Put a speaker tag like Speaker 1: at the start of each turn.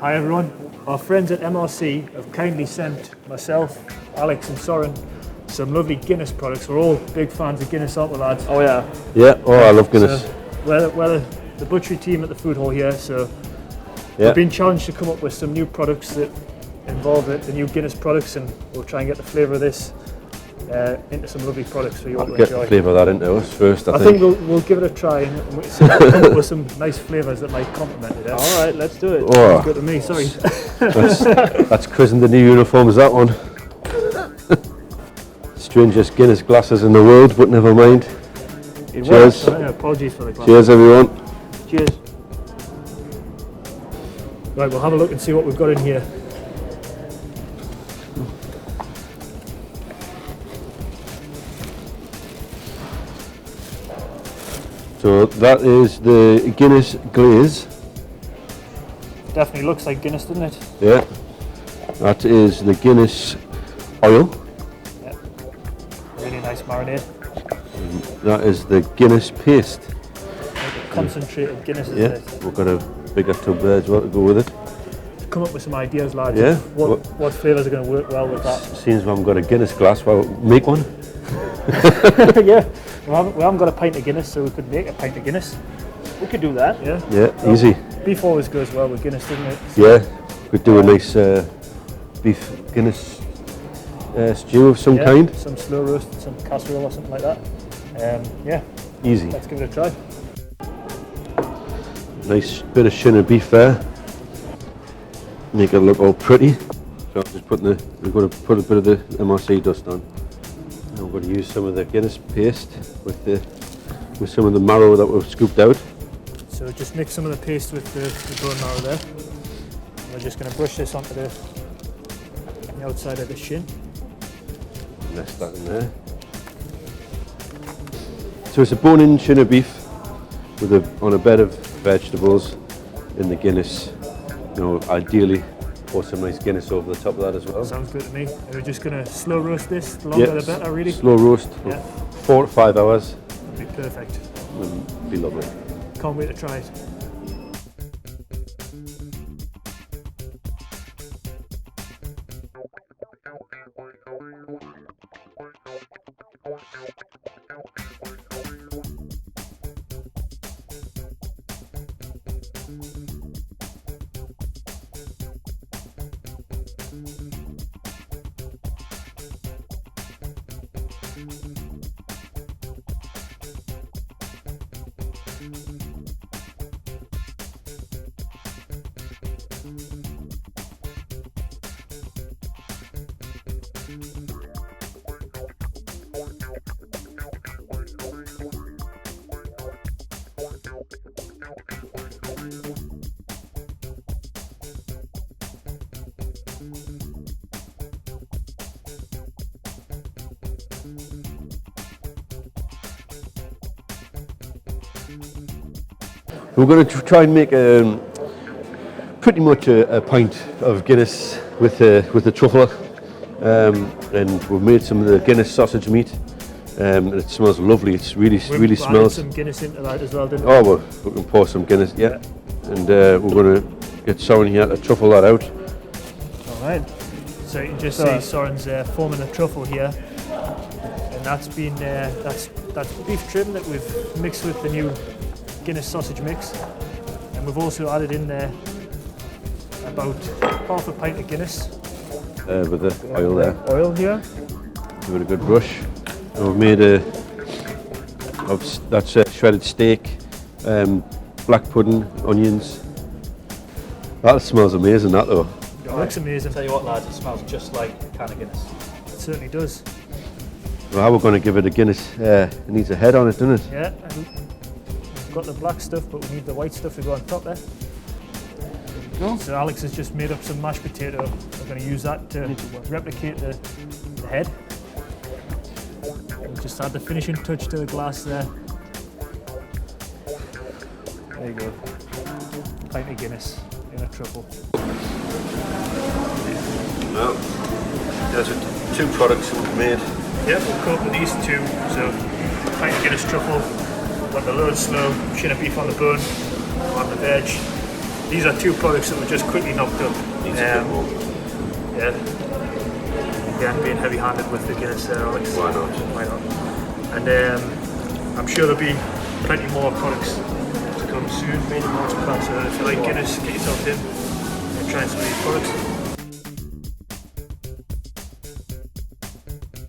Speaker 1: Hi everyone. Our friends at MRC have kindly sent myself, Alex and Soren some lovely Guinness products. We're all big fans of Guinness, aren't we, lads?
Speaker 2: Oh yeah.
Speaker 3: Yeah, oh I love Guinness.
Speaker 1: So we're the butchery team at the food hall here, so
Speaker 3: Yeah.
Speaker 1: we've been challenged to come up with some new products that involve the new Guinness products, and we'll try and get the flavour of this into some lovely products for you all to
Speaker 3: Get
Speaker 1: enjoy.
Speaker 3: the flavour of that into us first, I
Speaker 1: think we'll give it a try and we'll see if we come up with some nice flavours that might complement it.
Speaker 2: All right, let's do it.
Speaker 3: Oh,
Speaker 1: Good to me, sorry.
Speaker 3: that's christened the new uniforms, that one. Strangest Guinness glasses in the world, but never mind.
Speaker 1: It
Speaker 3: Cheers.
Speaker 1: works. Apologies for the glass.
Speaker 3: Cheers, everyone.
Speaker 1: Cheers. Right, we'll have a look and see what we've got in here.
Speaker 3: So that is the Guinness glaze.
Speaker 1: Definitely looks like Guinness, doesn't it?
Speaker 3: Yeah. That is the Guinness oil.
Speaker 1: Yeah. Really nice marinade.
Speaker 3: That is the Guinness paste.
Speaker 1: Like a concentrated Guinness, isn't
Speaker 3: Yeah.
Speaker 1: it?
Speaker 3: We've got a bigger tub there as well to go with it.
Speaker 1: Come up with some ideas, lads.
Speaker 3: Yeah.
Speaker 1: What flavours are going to work well with that?
Speaker 3: Seems we haven't got a Guinness glass, well, make one.
Speaker 1: Yeah. We haven't got a pint of Guinness, so we could make a pint of Guinness.
Speaker 2: We could do that.
Speaker 1: Yeah.
Speaker 3: Yeah, easy.
Speaker 1: Beef always goes well with Guinness, doesn't it?
Speaker 3: Yeah, could do a nice beef Guinness stew of some kind.
Speaker 1: Some slow roast, some casserole or something like that. Yeah.
Speaker 3: Easy.
Speaker 1: Let's give it a try.
Speaker 3: Nice bit of shin of beef there. Make it look all pretty. So I'm just putting we've got to put a bit of the MRC dust on. And we're going to use some of the Guinness paste with some of the marrow that we've scooped out.
Speaker 1: So just mix some of the paste with the bone marrow there. We're just going to brush this onto the outside of the shin.
Speaker 3: Nest that in there. So it's a bone-in shin of beef on a bed of vegetables in the Guinness. You know, ideally, pour some nice Guinness over the top of that as well.
Speaker 1: Sounds good to me. And we're just going to slow roast this. The longer the better, really.
Speaker 3: Slow roast for 4 to 5 hours.
Speaker 1: That'd be perfect.
Speaker 3: Would be lovely.
Speaker 1: Can't wait to try it.
Speaker 3: We're going to try and make pretty much a pint of Guinness with the truffle, and we've made some of the Guinness sausage meat. And it smells lovely. It's really smells.
Speaker 1: Some Guinness into that as well, didn't we?
Speaker 3: Oh, we can pour some Guinness, yeah. And we're going to get Soren here to truffle that out.
Speaker 1: All right. So you can just see Soren's forming the truffle here, and that's been that's beef trim that we've mixed with the new Guinness sausage mix, and we've also added in there about half a pint of Guinness
Speaker 3: With the oil there.
Speaker 1: Oil here.
Speaker 3: Give it a good brush. And we've made that's shredded steak, black pudding, onions. That smells amazing, that though.
Speaker 1: It looks amazing.
Speaker 2: Tell you what, lads, it smells just like a can of Guinness.
Speaker 1: It certainly does.
Speaker 3: Well, how we're going to give it a Guinness, it needs a head on it, doesn't it?
Speaker 1: Yeah. And we've got the black stuff, but we need the white stuff to go on top there. So Alex has just made up some mashed potato. We're going to use that to replicate the head. We'll just add the finishing touch to the glass there. There you go. Pint of Guinness in a truffle.
Speaker 3: Well, there's two products that we've made.
Speaker 1: Yeah, we'll cope with these two. So, pint of Guinness truffle, we've got the low and slow shin of beef on the bone, we'll have the veg, these are two products that were just quickly knocked up. Yeah. Again, being heavy-handed with the Guinness there, Alex.
Speaker 3: Why not?
Speaker 1: Why not? And I'm sure there'll be plenty more products to come soon, made in March. So if you like Guinness, get yourself in and try some of these products.